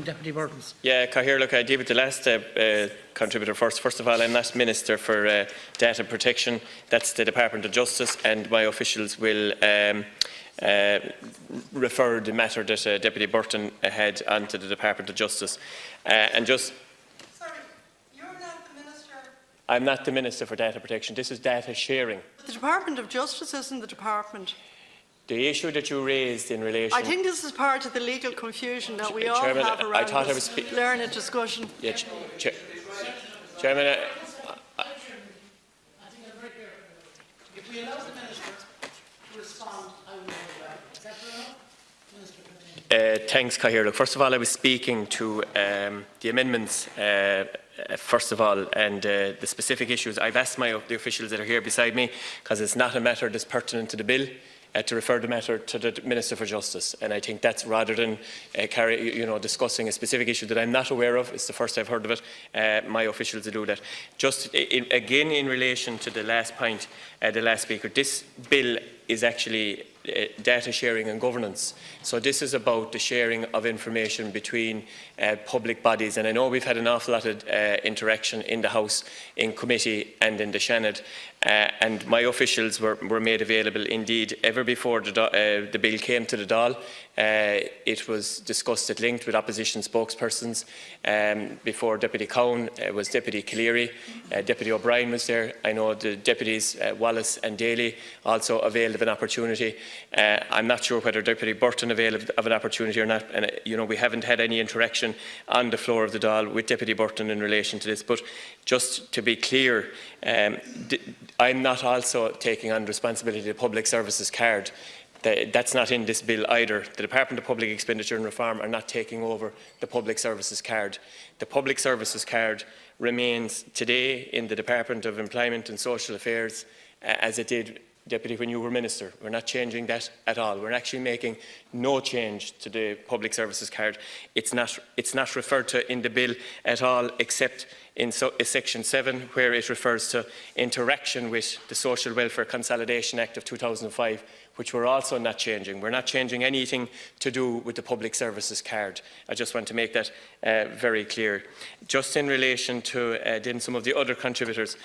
Deputy Burton's. Yeah, Cahir, look, I deal with the last contributor first. First of all, I'm not Minister for Data Protection. That's the Department of Justice, and my officials will refer the matter that Deputy Burton had onto the Department of Justice. And just... Sorry, you're not the Minister? I'm not the Minister for Data Protection. This is data sharing. The Department of Justice isn't the department. The issue that you raised in relation... I think this is part of the legal confusion that we all Chairman, have around this learned discussion. Yeah, Chairman, I think I'm very clear. If we allow the Minister to respond, I will know. Is that fair enough? Minister, thanks, Cahir. Look, first of all, I was speaking to the amendments, first of all, and the specific issues. I've asked the officials that are here beside me, because it's not a matter that's pertinent to the bill, to refer the matter to the Minister for Justice. And I think that's, rather than discussing a specific issue that I'm not aware of, it's the first I've heard of it, my officials will do that. Just again in relation to the last point, the last speaker, this bill is actually data sharing and governance. So this is about the sharing of information between public bodies, and I know we've had an awful lot of interaction in the House, in committee and in the Seanad, and my officials were made available indeed ever before the bill came to the Dáil. It was discussed at length with opposition spokespersons. Before Deputy Cowan was Deputy Cleary, Deputy O'Brien was there. I know the deputies Wallace and Daly also availed of an opportunity. I'm not sure whether Deputy Burton availed of an opportunity or not, and we haven't had any interaction on the floor of the Dáil with Deputy Burton in relation to this. But just to be clear, I'm not also taking on responsibility of the Public Services Card. That's not in this bill either. The Department of Public Expenditure and Reform are not taking over the Public Services Card. The Public Services Card remains today in the Department of Employment and Social Affairs as it did, Deputy, when you were Minister. We're not changing that at all. We're actually making no change to the Public Services Card. It's not referred to in the bill at all, except in Section 7, where it refers to interaction with the Social Welfare Consolidation Act of 2005, which we're also not changing. We're not changing anything to do with the Public Services Card. I just want to make that very clear. Just in relation to then some of the other contributors,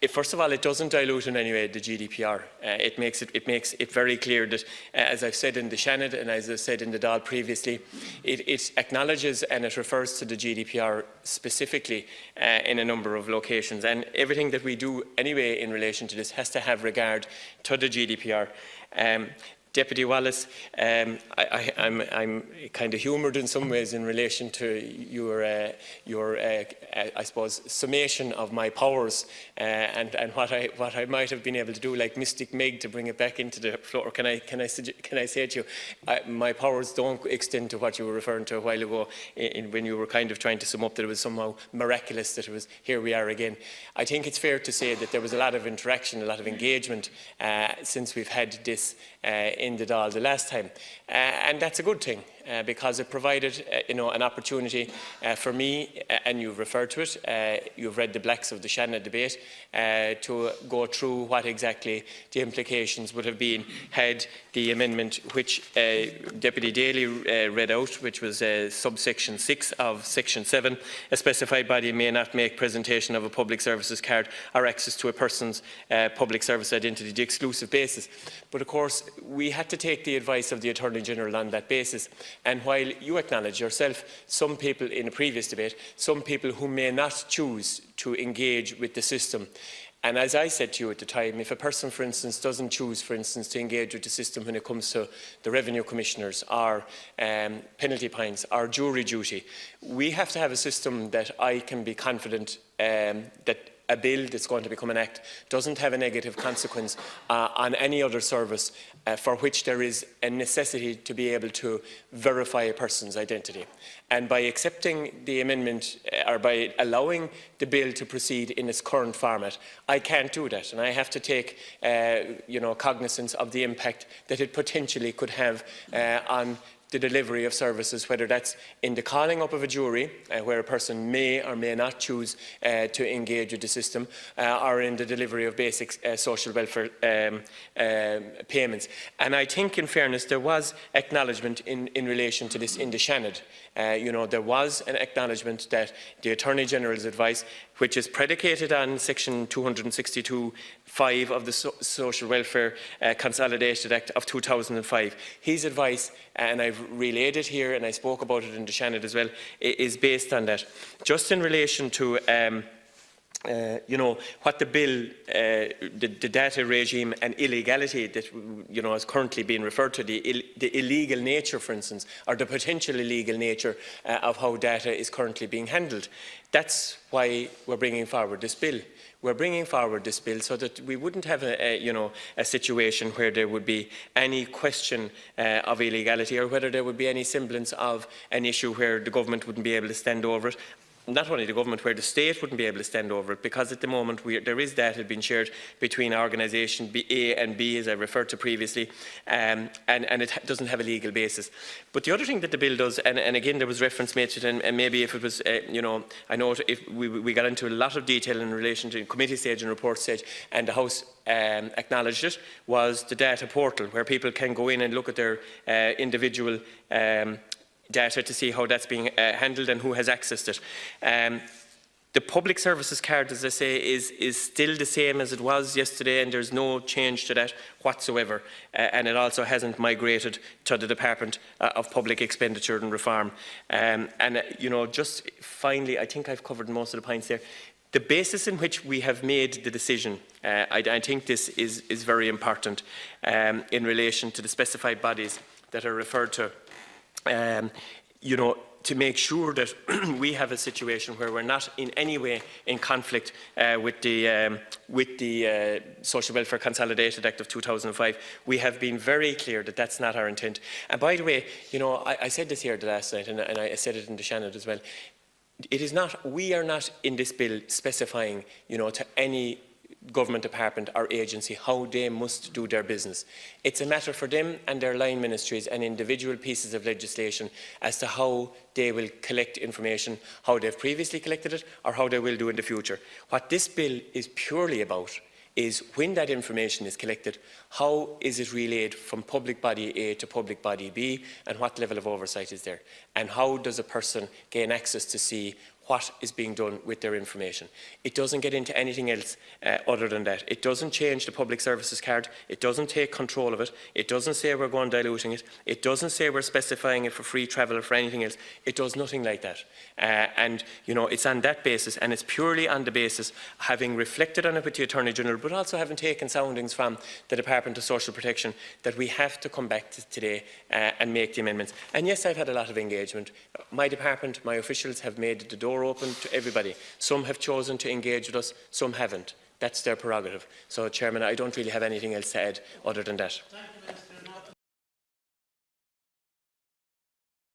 first of all, it doesn't dilute in any way the GDPR. It makes it very clear that, as I've said in the Seanad and as I've said in the Dáil previously, it acknowledges and it refers to the GDPR specifically in a number of locations. And everything that we do anyway in relation to this has to have regard to the GDPR. Deputy Wallace, I'm kind of humoured in some ways in relation to your I suppose, summation of my powers and what I might have been able to do, like Mystic Meg, to bring it back into the floor. Can I say to you, my powers don't extend to what you were referring to a while ago, when you were kind of trying to sum up that it was somehow miraculous that it was here we are again. I think it's fair to say that there was a lot of interaction, a lot of engagement since we've had this in the Dáil the last time, and that's a good thing because it provided an opportunity for me, and you've referred to it, you've read the Blacks of the Seanad debate, to go through what exactly the implications would have been had the amendment which Deputy Daly read out, which was subsection 6 of section 7, a specified body may not make presentation of a public services card or access to a person's public service identity the exclusive basis. But of course we had to take the advice of the Attorney General on that basis, and while you acknowledge yourself some people in a previous debate, some people who may not choose to engage with the system. And as I said to you at the time, if a person, for instance, doesn't choose, for instance, to engage with the system when it comes to the revenue commissioners or penalty points or jury duty, we have to have a system that I can be confident that a bill that's going to become an act doesn't have a negative consequence on any other service for which there is a necessity to be able to verify a person's identity. And by accepting the amendment, or by allowing the bill to proceed in its current format, I can't do that, and I have to take cognizance of the impact that it potentially could have on the delivery of services, whether that's in the calling up of a jury, where a person may or may not choose to engage with the system, or in the delivery of basic social welfare payments. And I think, in fairness, there was acknowledgement in relation to this in the Seanad. There was an acknowledgement that the Attorney-General's advice, which is predicated on Section 262(5) of the Social Welfare Consolidated Act of 2005. His advice, and I've relayed it here and I spoke about it in the Seanad as well, is based on that. Just in relation to what the bill, the data regime and illegality that is currently being referred to, the illegal nature, for instance, or the potential illegal nature of how data is currently being handled. That's why we're bringing forward this bill. We're bringing forward this bill so that we wouldn't have a situation where there would be any question of illegality, or whether there would be any semblance of an issue where the government wouldn't be able to stand over it. Not only the government, where the state wouldn't be able to stand over it, because at the moment there is data being shared between organisation A and B, as I referred to previously, and it doesn't have a legal basis. But the other thing that the bill does, and again there was reference made to it, and maybe if it was, I know if we got into a lot of detail in relation to committee stage and report stage, and the House acknowledged it, was the data portal, where people can go in and look at their individual data to see how that's being handled and who has accessed it. The public services card, as I say, is still the same as it was yesterday, and there's no change to that whatsoever. And it also hasn't migrated to the Department of Public Expenditure and Reform. Just finally, I think I've covered most of the points there. The basis in which we have made the decision, I think this is very important in relation to the specified bodies that are referred to. To make sure that we have a situation where we're not in any way in conflict with the Social Welfare Consolidated Act of 2005. We have been very clear that that's not our intent. And by the way, I said this here the last night, and I said it in the Seanad as well. It is not, we are not in this bill specifying, to any government department or agency how they must do their business. It's a matter for them and their line ministries and individual pieces of legislation as to how they will collect information, how they've previously collected it, or how they will do in the future. What this bill is purely about is, when that information is collected, how is it relayed from public body A to public body B, and what level of oversight is there, and how does a person gain access to see what is being done with their information. It doesn't get into anything else other than that. It doesn't change the public services card. It doesn't take control of it. It doesn't say we're going diluting it. It doesn't say we're specifying it for free travel or for anything else. It does nothing like that. It's on that basis, and it's purely on the basis, having reflected on it with the Attorney-General, but also having taken soundings from the Department of Social Protection, that we have to come back to today and make the amendments. And yes, I've had a lot of engagement. My department, my officials have made the door open to everybody. Some have chosen to engage with us, some haven't. That's their prerogative. So, Chairman, I don't really have anything else to add other than that. Thank you, Minister.